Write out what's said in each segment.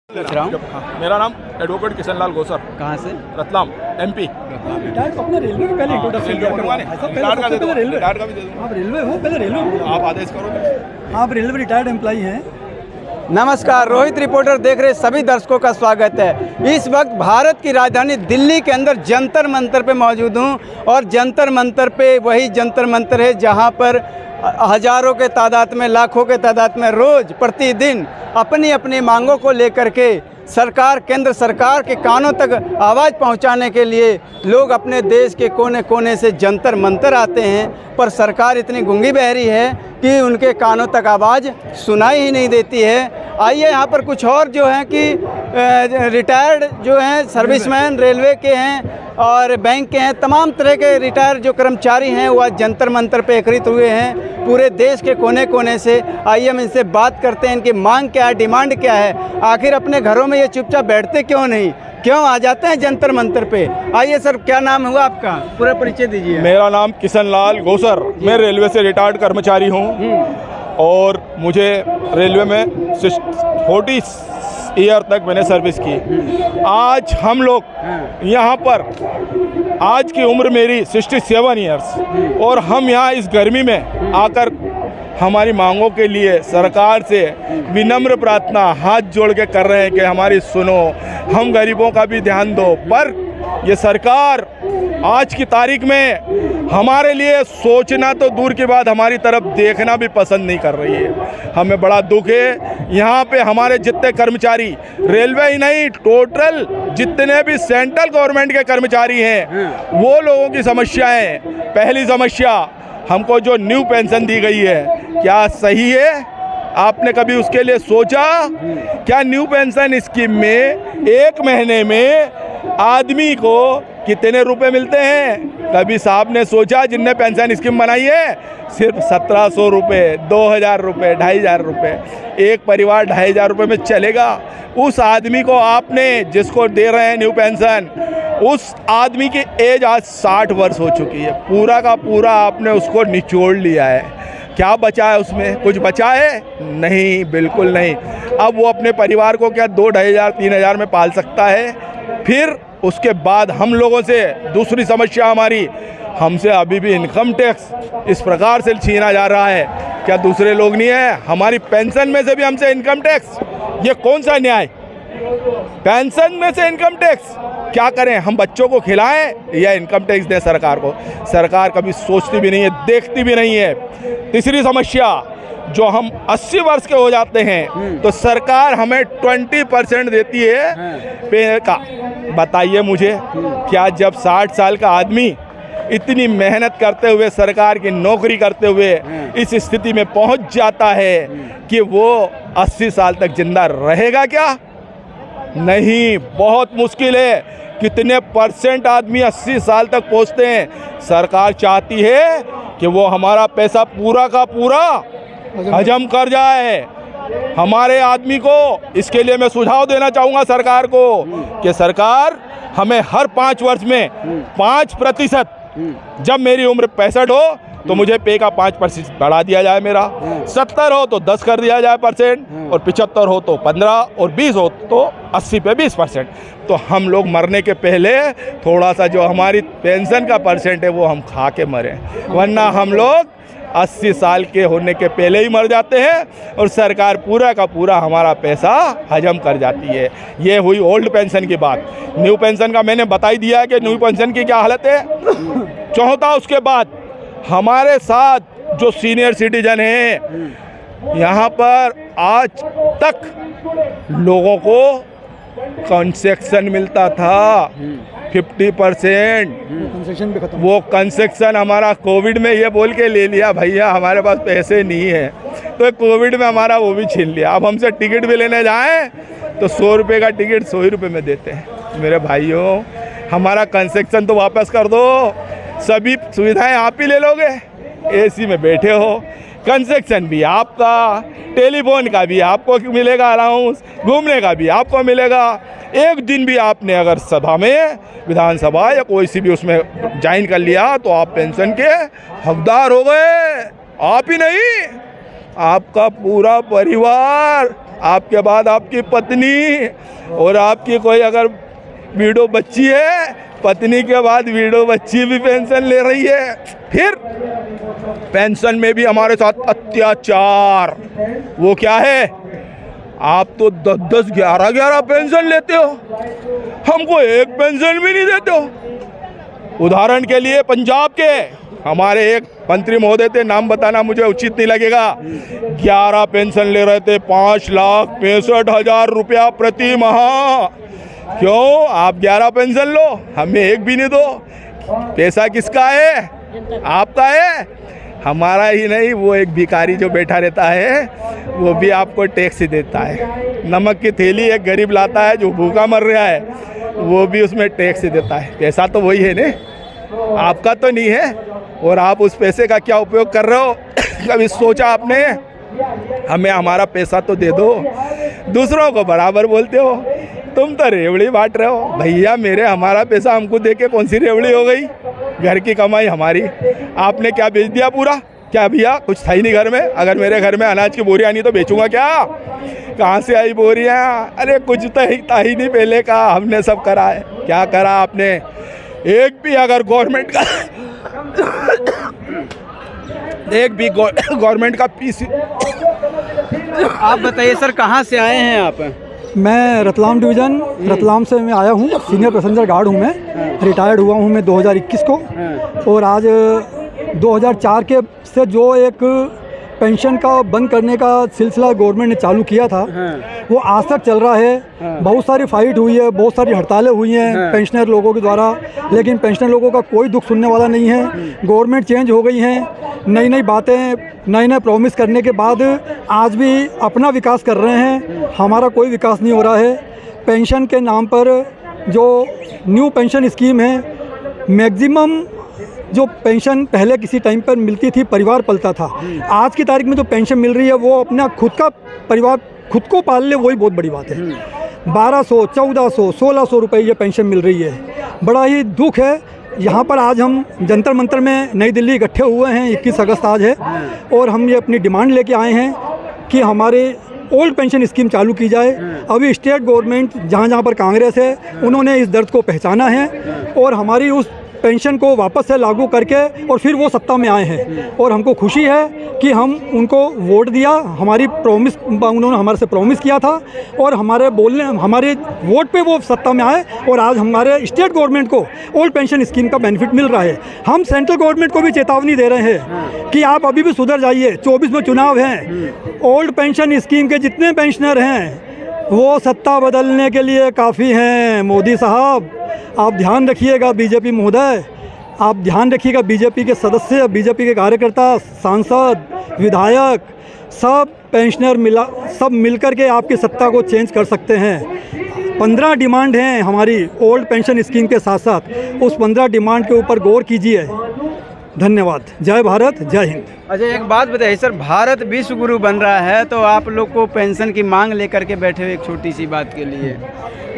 मेरा नाम एडवोकेट किशन लाल गोसर। कहाँ से? रतलाम MP। अपने रेलवे के पहले इंट्रोडक्शन रेलवे आप रेलवे हो, पहले रेलवे आप आदेश करो। आप रेलवे रिटायर्ड एम्प्लॉई हैं। नमस्कार, रोहित रिपोर्टर देख रहे सभी दर्शकों का स्वागत है। इस वक्त भारत की राजधानी दिल्ली के अंदर जंतर मंतर पे मौजूद हूँ और जंतर मंतर पे वही जंतर मंतर है जहाँ पर हजारों के तादाद में, लाखों के तादाद में रोज़ प्रतिदिन अपनी अपनी मांगों को लेकर के सरकार, केंद्र सरकार के कानों तक आवाज़ पहुंचाने के लिए लोग अपने देश के कोने कोने से जंतर मंतर आते हैं, पर सरकार इतनी गूंगी बहरी है कि उनके कानों तक आवाज़ सुनाई ही नहीं देती है। आइए यहाँ पर कुछ और जो हैं कि रिटायर्ड जो हैं सर्विसमैन, रेलवे के हैं और बैंक के हैं, तमाम तरह के रिटायर्ड जो कर्मचारी हैं वो आज जंतर मंतर पे एकत्रित हुए हैं पूरे देश के कोने कोने से। आइए हम इनसे बात करते हैं, इनकी मांग क्या है, डिमांड क्या है, आखिर अपने घरों में ये चुपचाप बैठते क्यों नहीं, क्यों आ जाते हैं जंतर मंतर पे। आइए सर, क्या नाम हुआ आपका, पूरा परिचय दीजिए। मेरा नाम किशन लाल गोसर, मैं रेलवे से रिटायर्ड कर्मचारी हूँ और मुझे रेलवे में 40 ईयर तक मैंने सर्विस की। आज हम लोग यहाँ पर, आज की उम्र मेरी 67 ईयर्स और हम यहाँ इस गर्मी में आकर हमारी मांगों के लिए सरकार से विनम्र प्रार्थना हाथ जोड़ के कर रहे हैं कि हमारी सुनो, हम गरीबों का भी ध्यान दो। पर ये सरकार आज की तारीख में हमारे लिए सोचना तो दूर की बात, हमारी तरफ देखना भी पसंद नहीं कर रही है। हमें बड़ा दुख है। यहाँ पे हमारे जितने कर्मचारी, रेलवे ही नहीं, टोटल जितने भी सेंट्रल गवर्नमेंट के कर्मचारी हैं, वो लोगों की समस्याएं। पहली समस्या, हमको जो न्यू पेंशन दी गई है, क्या सही है? आपने कभी उसके लिए सोचा? क्या न्यू पेंशन स्कीम में एक महीने में आदमी को कितने रुपए मिलते हैं? कभी साहब ने सोचा? जिनने पेंशन स्कीम बनाई है सिर्फ 1700 रुपये, 2000 रुपये, 2500 रुपये, एक परिवार 2500 रुपये में चलेगा? उस आदमी को आपने, जिसको दे रहे हैं न्यू पेंशन, उस आदमी की एज आज 60 वर्ष हो चुकी है। पूरा का पूरा आपने उसको निचोड़ लिया है। क्या बचा है उसमें? कुछ बचा है? नहीं, बिल्कुल नहीं। अब वो अपने परिवार को क्या 2-2500, 3000 में पाल सकता है? फिर उसके बाद हम लोगों से दूसरी समस्या हमारी, हमसे अभी भी इनकम टैक्स इस प्रकार से छीना जा रहा है। क्या दूसरे लोग नहीं है? हमारी पेंशन में से भी हमसे इनकम टैक्स, ये कौन सा न्याय? पेंशन में से इनकम टैक्स? क्या करें? हम बच्चों को खिलाएं या इनकम टैक्स दें सरकार को? सरकार कभी सोचती भी नहीं है, देखती भी नहीं है। तीसरी समस्या, जो हम 80 वर्ष के हो जाते हैं तो सरकार हमें 20% देती है पे का। बताइए मुझे, क्या जब 60 साल का आदमी इतनी मेहनत करते हुए, सरकार की नौकरी करते हुए इस स्थिति में पहुंच जाता है कि वो 80 साल तक जिंदा रहेगा क्या? नहीं, बहुत मुश्किल है। कितने परसेंट आदमी 80 साल तक पहुंचते हैं? सरकार चाहती है कि वो हमारा पैसा पूरा का पूरा हजम कर जाए हमारे आदमी को। इसके लिए मैं सुझाव देना चाहूँगा सरकार को कि सरकार हमें हर 5 वर्ष में 5%, जब मेरी उम्र 65 हो तो मुझे पे का 5% बढ़ा दिया जाए, मेरा 70 हो तो 10 कर दिया जाए %, और 75 हो तो 15, और 20 हो तो 80 पे 20%। तो हम लोग मरने के पहले थोड़ा सा जो हमारी पेंशन का % है वो हम खा के मरें, वरना हम लोग 80 साल के होने के पहले ही मर जाते हैं और सरकार पूरा का पूरा हमारा पैसा हजम कर जाती है। ये हुई ओल्ड पेंशन की बात। न्यू पेंशन का मैंने बता ही दिया है कि न्यू पेंशन की क्या हालत है। चौथा, उसके बाद हमारे साथ जो सीनियर सिटीजन हैं, यहाँ पर आज तक लोगों को कंसेक्शन मिलता था 50%। कंसेक्शन भी खत्म। वो कंसेक्शन हमारा कोविड में ये बोल के ले लिया, भैया हमारे पास पैसे नहीं है, तो कोविड में हमारा वो भी छीन लिया। अब हमसे टिकट भी लेने जाएं तो 100 रुपये का टिकट 100 ही रुपये में देते हैं। मेरे भाइयों, हमारा कंसेक्शन तो वापस कर दो। सभी सुविधाएं आप ही ले लोगे, AC में बैठे हो, कंसेक्शन भी आपका, टेलीफोन का भी आपको मिलेगा, अलाउंस घूमने का भी आपको मिलेगा। एक दिन भी आपने अगर सभा में, विधानसभा या कोई सी भी उसमें ज्वाइन कर लिया तो आप पेंशन के हकदार हो गए। आप ही नहीं, आपका पूरा परिवार आपके बाद आपकी पत्नी और आपकी कोई अगर वीडो बच्ची है, पत्नी के बाद वीडो बच्ची भी पेंशन ले रही है। फिर पेंशन में भी हमारे साथ अत्याचार। वो क्या है, आप तो 10-10, 11-11 पेंशन लेते हो, हमको एक पेंशन भी नहीं देते हो। उदाहरण के लिए पंजाब के हमारे एक मंत्री महोदय थे, नाम बताना मुझे उचित नहीं लगेगा, 11 पेंशन ले रहे थे, 5,65,000 रुपया प्रति माह। क्यों? आप 11 पेंशन लो, हमें एक भी नहीं दो। पैसा किसका है? आपका है, हमारा ही नहीं। वो एक भिखारी जो बैठा रहता है वो भी आपको टैक्स देता है। नमक की थैली एक गरीब लाता है जो भूखा मर रहा है, वो भी उसमें टैक्स देता है। पैसा तो वही है ने, आपका तो नहीं है। और आप उस पैसे का क्या उपयोग कर रहे हो? कभी सोचा आपने? हमें हमारा पैसा तो दे दो। दूसरों को बराबर बोलते हो, तुम तो रेवड़ी बांट रहे हो। भैया मेरे हमारा पैसा हमको दे के कौन सी रेवड़ी हो गई? घर की कमाई हमारी, आपने क्या बेच दिया पूरा? क्या भैया कुछ था ही नहीं घर में? अगर मेरे घर में अनाज की बोरियां नहीं तो बेचूंगा क्या? कहाँ से आई बोरियां? अरे कुछ तो था ही नहीं पहले का, हमने सब करा है। क्या करा आपने? एक भी अगर गवर्नमेंट का एक भी गवर्नमेंट का पीस। आप बताइए सर, कहाँ से आए हैं आप? मैं रतलाम डिवीज़न रतलाम से मैं आया हूँ। सीनियर पैसेंजर गार्ड हूँ मैं। रिटायर्ड हुआ हूँ मैं 2021 को। और आज 2004 के से जो एक पेंशन का बंद करने का सिलसिला गवर्नमेंट ने चालू किया था, वो आज तक चल रहा है। बहुत सारी फाइट हुई है, बहुत सारी हड़तालें हुई हैं पेंशनर लोगों के द्वारा, लेकिन पेंशनर लोगों का कोई दुख सुनने वाला नहीं है। गवर्नमेंट चेंज हो गई है, नई नई बातें, नए नए प्रॉमिस करने के बाद आज भी अपना विकास कर रहे हैं। हमारा कोई विकास नहीं हो रहा है। पेंशन के नाम पर जो न्यू पेंशन स्कीम है, मैक्सिमम जो पेंशन पहले किसी टाइम पर मिलती थी, परिवार पलता था। आज की तारीख में जो पेंशन मिल रही है वो अपना खुद का परिवार खुद को पाल ले, वही बहुत बड़ी बात है। 1200, 1400, 1600 रुपये ये पेंशन मिल रही है। बड़ा ही दुख है। यहाँ पर आज हम जंतर मंतर में नई दिल्ली इकट्ठे हुए हैं, 21 अगस्त आज है, और हम ये अपनी डिमांड लेके आए हैं कि हमारे ओल्ड पेंशन स्कीम चालू की जाए। अभी स्टेट गवर्नमेंट जहाँ जहाँ पर कांग्रेस है, उन्होंने इस दर्द को पहचाना है और हमारी उस पेंशन को वापस से लागू करके और फिर वो सत्ता में आए हैं। और हमको खुशी है कि हम उनको वोट दिया, हमारी प्रॉमिस उन्होंने हमारे से प्रॉमिस किया था और हमारे वोट पे वो सत्ता में आए और आज हमारे स्टेट गवर्नमेंट को ओल्ड पेंशन स्कीम का बेनिफिट मिल रहा है। हम सेंट्रल गवर्नमेंट को भी चेतावनी दे रहे हैं कि आप अभी भी सुधर जाइए। 24 में चुनाव हैं। ओल्ड पेंशन स्कीम के जितने पेंशनर हैं वो सत्ता बदलने के लिए काफ़ी हैं। मोदी साहब आप ध्यान रखिएगा, बीजेपी महोदय आप ध्यान रखिएगा। बीजेपी के सदस्य, बीजेपी के कार्यकर्ता, सांसद, विधायक, सब पेंशनर सब मिलकर के आपकी सत्ता को चेंज कर सकते हैं। 15 डिमांड हैं हमारी ओल्ड पेंशन स्कीम के साथ साथ। उस 15 डिमांड के ऊपर गौर कीजिए। धन्यवाद। जय भारत, जय हिंद। अच्छा एक बात बताइए सर, भारत विश्व गुरु बन रहा है तो आप लोग को पेंशन की मांग लेकर के बैठे हुए एक छोटी सी बात के लिए।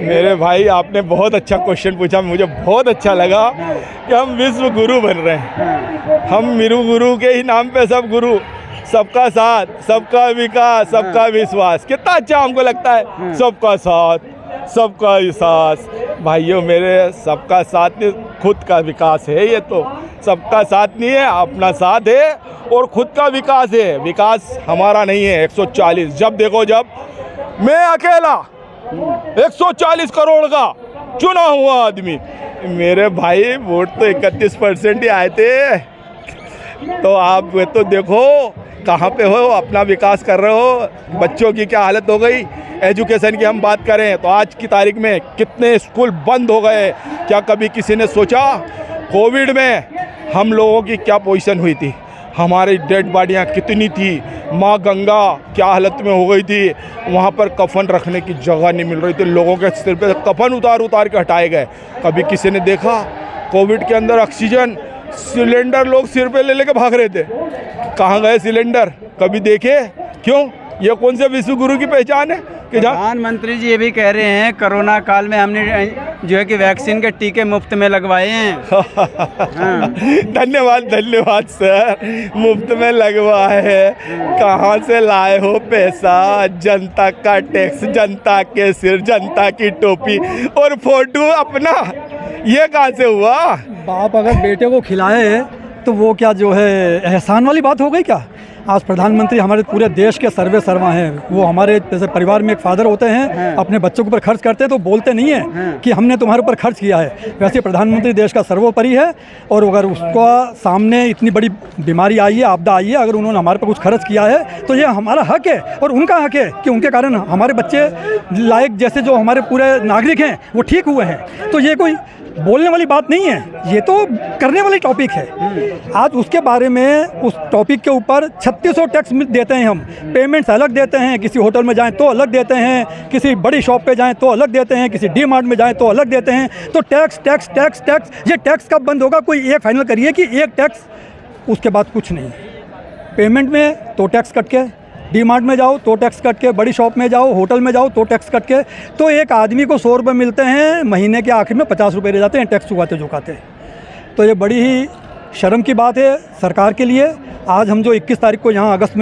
मेरे भाई आपने बहुत अच्छा क्वेश्चन पूछा, मुझे बहुत अच्छा लगा कि हम विश्व गुरु बन रहे हैं। हम मेरू गुरु के ही नाम पे सब गुरु, सबका साथ, सबका विकास, सबका विश्वास। कितना अच्छा हमको लगता है। सबका साथ, सबका विश्वास। भाइयों मेरे, सबका साथ नहीं, खुद का विकास है। ये तो सबका साथ नहीं है, अपना साथ है और खुद का विकास है। विकास हमारा नहीं है। 140 जब देखो, जब मैं अकेला 140 करोड़ का चुना हुआ आदमी, मेरे भाई वोट तो 31% ही आए थे। तो आप वे तो देखो कहाँ पे हो, अपना विकास कर रहे हो। बच्चों की क्या हालत हो गई। एजुकेशन की हम बात करें तो आज की तारीख में कितने स्कूल बंद हो गए। क्या कभी किसी ने सोचा कोविड में हम लोगों की क्या पोजीशन हुई थी? हमारी डेड बॉडियाँ कितनी थी। माँ गंगा क्या हालत में हो गई थी। वहाँ पर कफन रखने की जगह नहीं मिल रही थी। लोगों के सिर पे कफन उतार उतार के हटाए गए। कभी किसी ने देखा कोविड के अंदर ऑक्सीजन सिलेंडर लोग सिर पे ले लेके भाग रहे थे? कहाँ गए सिलेंडर? कभी देखे? क्यों? ये कौन से विश्व गुरु की पहचान है कि प्रधानमंत्री जी ये भी कह रहे हैं कोरोना काल में हमने जो है कि वैक्सीन के टीके मुफ्त में लगवाए हैं। हाँ। धन्यवाद धन्यवाद सर, मुफ्त में लगवाए है। कहाँ से लाए हो पैसा? जनता का टैक्स, जनता के सिर, जनता की टोपी और फोटो अपना, ये कहाँ से हुआ? बाप अगर बेटे को खिलाए तो वो क्या जो है एहसान वाली बात हो गई क्या? आज प्रधानमंत्री हमारे पूरे देश के सर्वे सर्वा हैं। वो हमारे जैसे परिवार में एक फादर होते हैं, अपने बच्चों के ऊपर खर्च करते हैं तो बोलते नहीं है कि हमने तुम्हारे ऊपर खर्च किया है। वैसे प्रधानमंत्री देश का सर्वोपरि है, और अगर उसका सामने इतनी बड़ी बीमारी आई है, आपदा आई है, अगर उन्होंने हमारे पर कुछ खर्च किया है तो ये हमारा हक है और उनका हक है कि उनके कारण हमारे बच्चे लायक जैसे जो हमारे पूरे नागरिक हैं वो ठीक हुए हैं। तो ये कोई बोलने वाली बात नहीं है, ये तो करने वाली टॉपिक है। आज उसके बारे में, उस टॉपिक के ऊपर 3600 टैक्स देते हैं हम। पेमेंट्स अलग देते हैं, किसी होटल में जाएं तो अलग देते हैं, किसी बड़ी शॉप पे जाएं तो अलग देते हैं, किसी डी मार्ट में जाएं तो अलग देते हैं। तो टैक्स टैक्स टैक्स टैक्स, ये टैक्स कब बंद होगा? कोई एक फाइनल करिए कि एक टैक्स, उसके बाद कुछ नहीं। पेमेंट में तो टैक्स कट के, डी मार्ट में जाओ तो टैक्स कट के, बड़ी शॉप में जाओ, होटल में जाओ तो टैक्स कट के। तो एक आदमी को 100 रुपये मिलते हैं, महीने के आखिर में 50 रुपये रह जाते हैं टैक्स चुकाते चुकाते। तो ये बड़ी ही शर्म की बात है सरकार के लिए। आज हम जो 21 तारीख को यहाँ अगस्त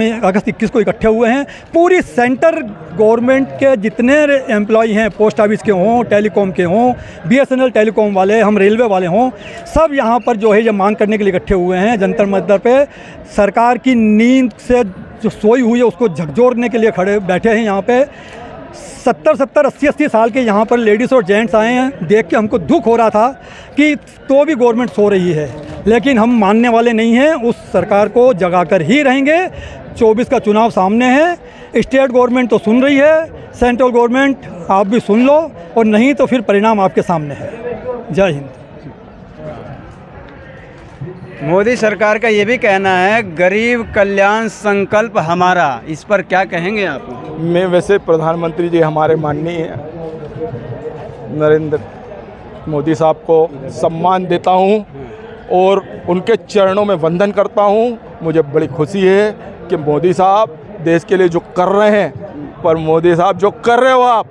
21 को इकट्ठे हुए हैं, पूरी सेंटर गवर्नमेंट के जितने एम्प्लॉई हैं, पोस्ट ऑफिस के हों, टेलीकॉम के हों, BSNL टेलीकॉम वाले, हम रेलवे वाले हों, सब यहाँ पर जो है ये मांग करने के लिए इकट्ठे हुए हैं जंतर मंतर पे। सरकार की नींद से जो सोई हुई है उसको झकझोरने के लिए खड़े बैठे हैं यहाँ पे। 70-70, 80-80 साल के यहाँ पर लेडीज़ और जेंट्स आए हैं। देख के हमको दुख हो रहा था कि तो भी गवर्नमेंट सो रही है, लेकिन हम मानने वाले नहीं हैं। उस सरकार को जगाकर ही रहेंगे। 24 का चुनाव सामने है। स्टेट गवर्नमेंट तो सुन रही है, सेंट्रल गवर्नमेंट आप भी सुन लो, और नहीं तो फिर परिणाम आपके सामने है। जय हिंद। मोदी सरकार का ये भी कहना है गरीब कल्याण संकल्प हमारा, इस पर क्या कहेंगे आप? मैं वैसे प्रधानमंत्री जी हमारे माननीय नरेंद्र मोदी साहब को सम्मान देता हूं और उनके चरणों में वंदन करता हूं। मुझे बड़ी खुशी है कि मोदी साहब देश के लिए जो कर रहे हैं, पर मोदी साहब जो कर रहे हो आप,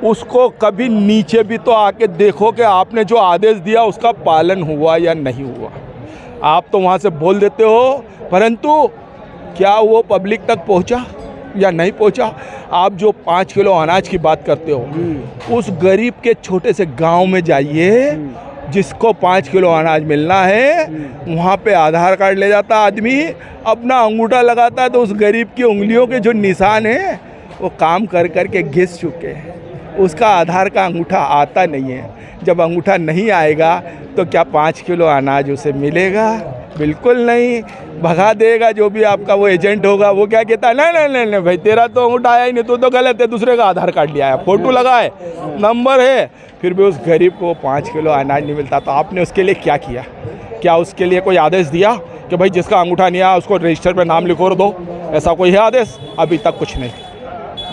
उसको कभी नीचे भी तो आके देखो कि आपने जो आदेश दिया उसका पालन हुआ या नहीं हुआ। आप तो वहाँ से बोल देते हो, परंतु क्या वो पब्लिक तक पहुँचा या नहीं पहुँचा? आप जो 5 किलो अनाज की बात करते हो, उस गरीब के छोटे से गांव में जाइए जिसको 5 किलो अनाज मिलना है, वहाँ पे आधार कार्ड ले जाता आदमी, अपना अंगूठा लगाता है तो उस गरीब की उंगलियों के जो निशान हैं वो काम कर कर के घिस चुके हैं। उसका आधार का अंगूठा आता नहीं है। जब अंगूठा नहीं आएगा तो क्या 5 किलो अनाज उसे मिलेगा? बिल्कुल नहीं। भगा देगा जो भी आपका वो एजेंट होगा। वो क्या कहता है, नहीं नहीं भाई तेरा तो अंगूठा आया ही नहीं, तू तो गलत है, दूसरे का आधार कार्ड लिया है, फोटो लगा है, नंबर है, फिर भी उस गरीब को 5 किलो अनाज नहीं मिलता। तो आपने उसके लिए क्या किया? क्या उसके लिए कोई आदेश दिया कि भाई जिसका अंगूठा नहीं आया उसको रजिस्टर पर नाम लिखो दो? ऐसा कोई है आदेश? अभी तक कुछ नहीं।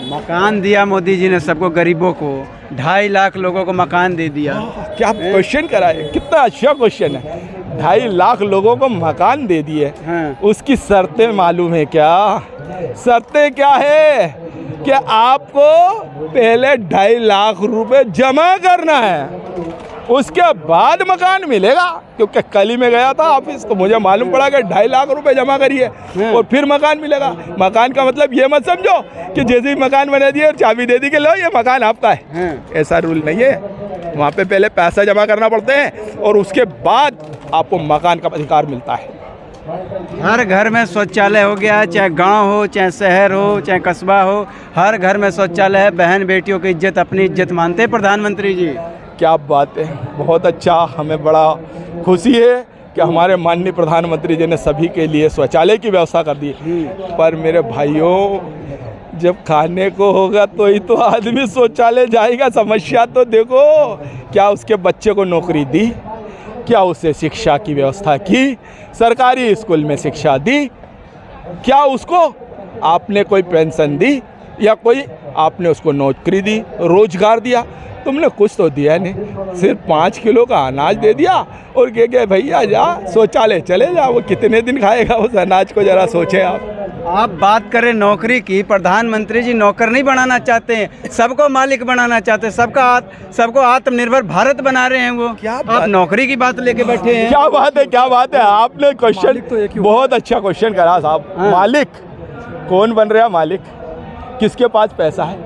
मकान दिया मोदी जी ने सबको, गरीबों को 2.5 लाख लोगों को मकान दे दिया। क्या क्वेश्चन करा है, कितना अच्छा क्वेश्चन है। 2.5 लाख लोगों को मकान दे दिए। उसकी शर्तें मालूम है क्या? शर्तें क्या है कि आपको पहले 2.5 लाख रुपए जमा करना है, उसके बाद मकान मिलेगा। क्योंकि कल ही में गया था ऑफिस तो मुझे मालूम पड़ा कि 2.5 लाख रुपए जमा करिए और फिर मकान मिलेगा। मकान का मतलब ये मत समझो कि जैसे ही मकान बना दिए और चाबी दे दी कि लो ये मकान आपका है। ऐसा रूल नहीं है। वहाँ पे पहले पैसा जमा करना पड़ता है और उसके बाद आपको मकान का अधिकार मिलता है। हर घर में शौचालय हो गया, चाहे गांव हो, चाहे शहर हो, चाहे कस्बा हो, हर घर में शौचालय है। बहन बेटियों की इज्जत अपनी इज्जत मानते हैं प्रधानमंत्री जी। क्या बात है, बहुत अच्छा। हमें बड़ा खुशी है कि हमारे माननीय प्रधानमंत्री जी ने सभी के लिए शौचालय की व्यवस्था कर दी। पर मेरे भाइयों, जब खाने को होगा तो ही तो आदमी शौचालय जाएगा। समस्या तो देखो, क्या उसके बच्चे को नौकरी दी? क्या उसे शिक्षा की व्यवस्था की? सरकारी स्कूल में शिक्षा दी? क्या उसको आपने कोई पेंशन दी या कोई आपने उसको नौकरी दी, रोजगार दिया? तुमने कुछ तो दिया नहीं। सिर्फ 5 किलो का अनाज दे दिया और कह भैया जा शौचालय चले जा। वो कितने दिन खाएगा उस अनाज को, ज़रा सोचें आप। आप बात करें नौकरी की, प्रधानमंत्री जी नौकर नहीं बनाना चाहते हैं, सबको मालिक बनाना चाहते हैं, सबको आत्मनिर्भर भारत बना रहे हैं वो। क्या आप नौकरी की बात लेके बैठे हैं? क्या बात है, क्या बात है। आपने क्वेश्चन तो बहुत अच्छा क्वेश्चन करा साहब। हाँ। मालिक कौन बन रहा है मालिक? किसके पास पैसा है?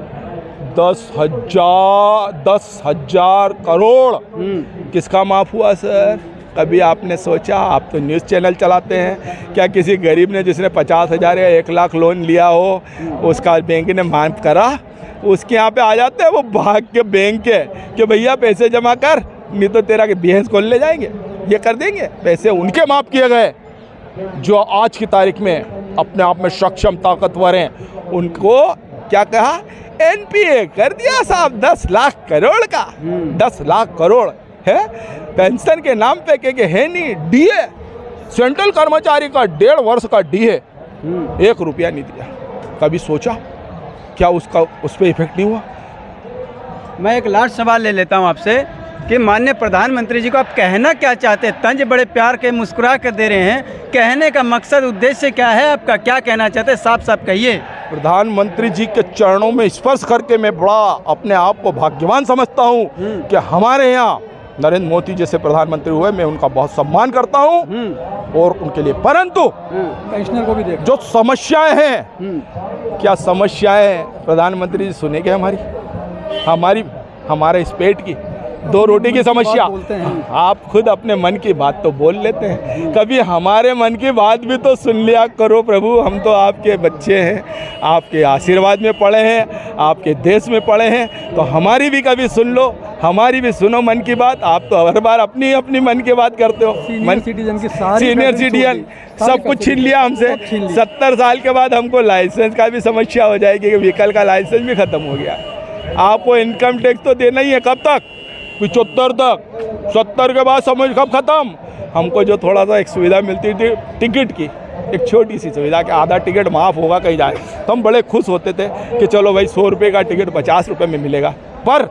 10,000 करोड़ किसका माफ हुआ सर? कभी आपने सोचा? आप तो न्यूज़ चैनल चलाते हैं, क्या किसी गरीब ने जिसने 50,000 या 1 लाख लोन लिया हो उसका बैंक ने माफ करा? उसके यहाँ पे आ जाते हैं वो भाग के बैंक के कि भैया पैसे जमा कर, नहीं तो तेरा भैंस खोल ले जाएंगे। ये कर देंगे। पैसे उनके माफ किए गए जो आज की तारीख में अपने आप में सक्षम ताकतवर हैं। उनको क्या कहा? एनपीए कर दिया साहब 10 लाख करोड़ का। 10 लाख करोड़ है पेंशन के नाम पे के है नहीं। डीए सेंट्रल कर्मचारी का 1.5 वर्ष का डीए 1 रुपया नहीं दिया। कभी सोचा क्या उसका उस पर इफेक्ट नहीं हुआ? मैं एक लास्ट सवाल ले लेता हूं आपसे कि माननीय प्रधानमंत्री जी को आप कहना क्या चाहते हैं? तंज बड़े प्यार के मुस्कुरा कर दे रहे हैं, कहने का मकसद उद्देश्य क्या है आपका? क्या कहना चाहते हैं? साफ साफ कहिए। प्रधानमंत्री जी के चरणों में स्पर्श करके मैं बड़ा अपने आप को भाग्यवान समझता हूँ कि हमारे यहाँ नरेंद्र मोदी जैसे प्रधानमंत्री हुए। मैं उनका बहुत सम्मान करता हूँ और उनके लिए, परंतु पेंशनर को भी देख जो समस्याएं हैं, क्या समस्याएं प्रधानमंत्री जी सुनेंगे हमारे इस पेट की 2 रोटी की समस्या? आप खुद अपने मन की बात तो बोल लेते हैं, कभी हमारे मन की बात भी तो सुन लिया करो प्रभु। हम तो आपके बच्चे हैं, आपके आशीर्वाद में पड़े हैं, आपके देश में पड़े हैं, तो हमारी भी कभी सुन लो, हमारी भी सुनो मन की बात। आप तो हर बार अपनी अपनी मन की बात करते हो। सीनियर सिटीजन की सारी सीनियर सिटीजन सब कुछ छीन लिया हमसे। 70 साल के बाद हमको लाइसेंस का भी समस्या हो जाएगी कि व्हीकल का लाइसेंस भी ख़त्म हो गया। आपको इनकम टैक्स तो देना ही है, कब तक? 75 तक। 70 के बाद समझ कब ख़त्म? हमको जो थोड़ा सा एक सुविधा मिलती थी टिकट की, एक छोटी सी सुविधा कि आधा टिकट माफ़ होगा कहीं जाए, तो हम बड़े खुश होते थे कि चलो भाई 100 रुपये का टिकट 50 रुपये में मिलेगा। पर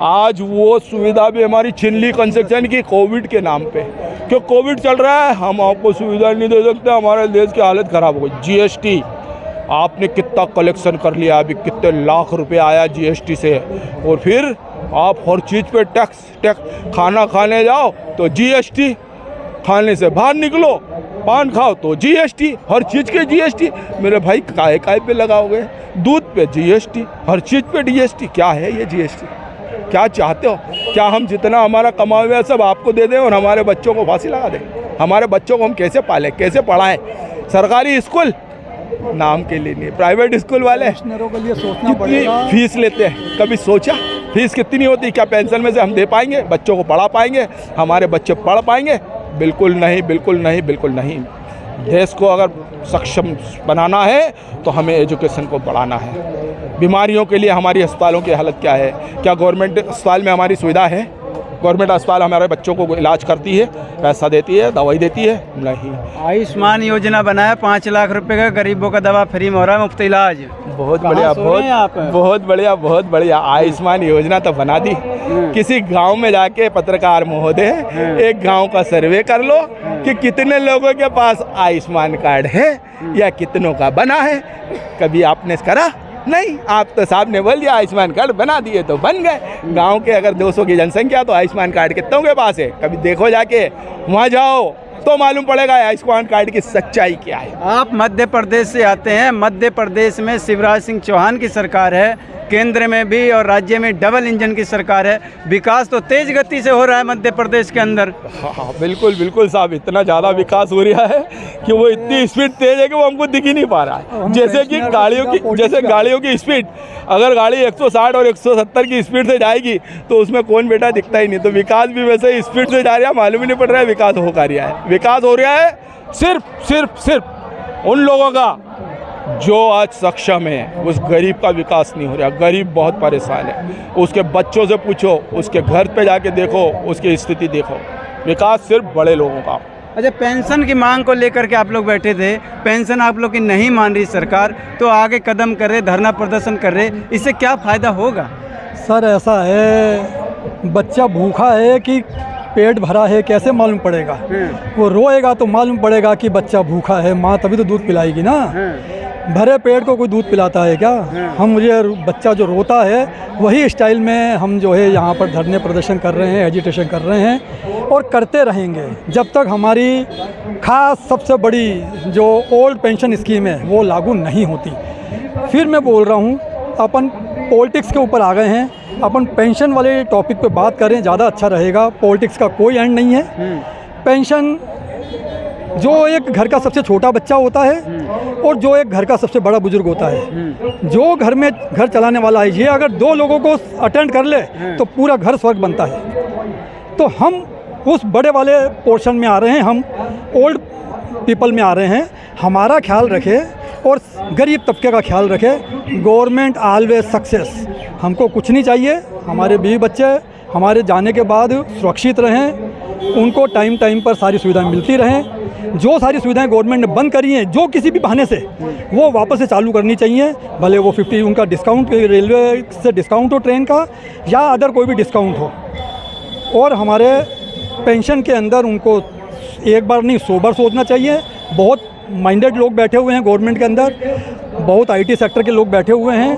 आज वो सुविधा भी हमारी छीन ली कंस्ट्रक्शन की, कोविड के नाम पे। क्यों? कोविड चल रहा है, हम आपको सुविधा नहीं दे सकते, हमारे देश की हालत ख़राब हो गई। जीएसटी आपने कितना कलेक्शन कर लिया, अभी कितने लाख रुपए आया जीएसटी से, और फिर आप हर चीज़ पे टैक्स। खाना खाने जाओ तो जीएसटी, खाने से बाहर निकलो पान खाओ तो जीएसटी, हर चीज़ के जीएसटी। मेरे भाई काय पे लगाओगे? दूध पे जीएसटी, हर चीज़ पे जीएसटी। क्या है ये जीएसटी? क्या चाहते हो? क्या हम जितना हमारा कमाया हुआ सब आपको दे दें और हमारे बच्चों को फांसी लगा दें? हमारे बच्चों को हम कैसे पालें, कैसे पढ़ाएं? सरकारी स्कूल नाम के लिए नहीं, प्राइवेट स्कूल वाले पेंशनरों के लिए सोचना कितनी पड़ेगा। फीस लेते हैं, कभी सोचा फीस कितनी होती? क्या पेंशन में से हम दे पाएंगे? बच्चों को पढ़ा पाएंगे? हमारे बच्चे पढ़ पाएंगे? बिल्कुल नहीं, बिल्कुल नहीं, बिल्कुल नहीं। देश को अगर सक्षम बनाना है तो हमें एजुकेशन को बढ़ाना है। बीमारियों के लिए हमारी अस्पतालों की हालत क्या है? क्या गवर्नमेंट अस्पताल में हमारी सुविधा है? गवर्नमेंट अस्पताल हमारे बच्चों को इलाज करती है, पैसा देती है, दवाई देती है? नहीं। आयुष्मान योजना बनाया 5 लाख रुपए का, गरीबों का दवा फ्री में हो रहा है, मुफ्त इलाज। बहुत बढ़िया, बहुत बढ़िया, बहुत बढ़िया। आयुष्मान योजना तो बना दी। किसी गांव में जाके पत्रकार महोदय एक गांव का सर्वे कर लो कि कितने लोगों के पास आयुष्मान कार्ड है या कितनों का बना है। कभी आपने करा? नहीं। आप तो साहब ने बोल दिया आयुष्मान कार्ड बना दिए तो बन गए। गांव के अगर 200 की जनसंख्या तो आयुष्मान कार्ड कितनों के पास है? कभी देखो जाके, वहाँ जाओ तो मालूम पड़ेगा आयुष्मान कार्ड की सच्चाई क्या है। आप मध्य प्रदेश से आते हैं। मध्य प्रदेश में शिवराज सिंह चौहान की सरकार है, केंद्र में भी और राज्य में डबल इंजन की सरकार है। विकास तो तेज गति से हो रहा है मध्य प्रदेश के अंदर। हाँ, बिल्कुल बिल्कुल साहब, इतना ज़्यादा विकास हो रहा है कि वो इतनी स्पीड तेज है कि वो हमको दिख ही नहीं पा रहा है। जैसे कि गाड़ियों की स्पीड, अगर गाड़ी 160 और 170 की स्पीड से जाएगी तो उसमें कौन बेटा दिखता ही नहीं। तो विकास भी वैसे ही स्पीड से जा रहा है, मालूम ही नहीं पड़ रहा है विकास हो रहा है। विकास हो रहा है सिर्फ उन लोगों का जो आज सक्षम है। उस गरीब का विकास नहीं हो रहा। गरीब बहुत परेशान है। उसके बच्चों से पूछो, उसके घर पे जाके देखो, उसकी स्थिति देखो। विकास सिर्फ बड़े लोगों का। अच्छा, पेंशन की मांग को लेकर के आप लोग बैठे थे, पेंशन आप लोग की नहीं मान रही सरकार, तो आगे कदम कर रहे, धरना प्रदर्शन कर रहे, इससे क्या फ़ायदा होगा? सर ऐसा है, बच्चा भूखा है कि पेट भरा है कैसे मालूम पड़ेगा? वो रोएगा तो मालूम पड़ेगा कि बच्चा भूखा है, माँ तभी तो दूध पिलाएगी ना। भरे पेट को कोई दूध पिलाता है क्या? हम मुझे बच्चा जो रोता है वही स्टाइल में हम जो है यहाँ पर धरने प्रदर्शन कर रहे हैं, एजिटेशन कर रहे हैं और करते रहेंगे जब तक हमारी खास सबसे बड़ी जो ओल्ड पेंशन स्कीम है वो लागू नहीं होती। फिर मैं बोल रहा हूँ, अपन पॉलिटिक्स के ऊपर आ गए हैं, अपन पेंशन वाले टॉपिक पे बात करें ज़्यादा अच्छा रहेगा। पॉलिटिक्स का कोई एंड नहीं है। पेंशन जो एक घर का सबसे छोटा बच्चा होता है और जो एक घर का सबसे बड़ा बुजुर्ग होता है, जो घर में घर चलाने वाला है, ये अगर 2 लोगों को अटेंड कर ले तो पूरा घर स्वर्ग बनता है। तो हम उस बड़े वाले पोर्शन में आ रहे हैं, हम ओल्ड पीपल में आ रहे हैं। हमारा ख्याल रखें और गरीब तबके का ख्याल रखें। Government always success. हमको कुछ नहीं चाहिए, हमारे बीवी बच्चे हमारे जाने के बाद सुरक्षित रहें, उनको टाइम टाइम पर सारी सुविधाएं मिलती रहें। जो सारी सुविधाएं गवर्नमेंट ने बंद करी हैं, जो किसी भी बहाने से वो वापस से चालू करनी चाहिए। भले वो 50 उनका डिस्काउंट, रेलवे से डिस्काउंट हो ट्रेन का या अदर कोई भी डिस्काउंट हो। और हमारे पेंशन के अंदर उनको एक बार नहीं 100 बार सोचना चाहिए। बहुत माइंडेड लोग बैठे हुए हैं गवर्नमेंट के अंदर, बहुत IT सेक्टर के लोग बैठे हुए हैं,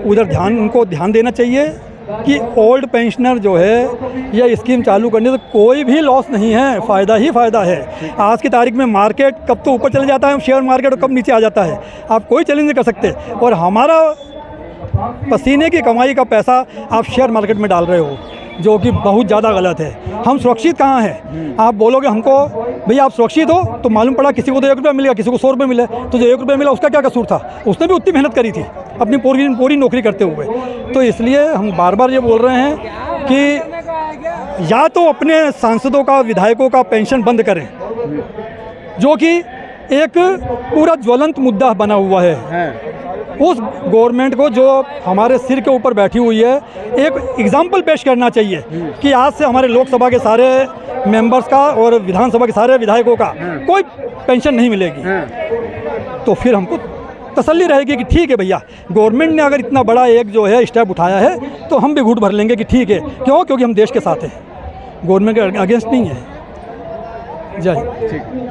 उधर उनको ध्यान देना चाहिए कि ओल्ड पेंशनर जो है यह स्कीम चालू करने से कोई भी लॉस नहीं है, फ़ायदा ही फ़ायदा है। आज की तारीख में मार्केट कब तो ऊपर चले जाता है शेयर मार्केट और कब नीचे आ जाता है, आप कोई चैलेंज नहीं कर सकते। और हमारा पसीने की कमाई का पैसा आप शेयर मार्केट में डाल रहे हो, जो कि बहुत ज़्यादा गलत है। हम सुरक्षित कहाँ हैं? आप बोलोगे हमको भैया आप सुरक्षित हो, तो मालूम पड़ा किसी को तो 1 रुपया मिलेगा, किसी को 100 रुपये मिले। तो जो 1 रुपया मिला उसका क्या कसूर था? उसने भी उतनी मेहनत करी थी अपनी पूरी नौकरी करते हुए। तो इसलिए हम बार बार ये बोल रहे हैं कि या तो अपने सांसदों का, विधायकों का पेंशन बंद करें, जो कि एक पूरा ज्वलंत मुद्दा बना हुआ है। उस गवर्नमेंट को जो हमारे सिर के ऊपर बैठी हुई है, एक एग्जाम्पल पेश करना चाहिए कि आज से हमारे लोकसभा के सारे मेंबर्स का और विधानसभा के सारे विधायकों का कोई पेंशन नहीं मिलेगी। तो फिर हमको तसल्ली रहेगी कि ठीक है भैया, गवर्नमेंट ने अगर इतना बड़ा एक जो है स्टेप उठाया है तो हम भी घूट भर लेंगे कि ठीक है। क्यों? क्योंकि हम देश के साथ हैं, गवर्नमेंट के अगेंस्ट नहीं है। जय हिंद।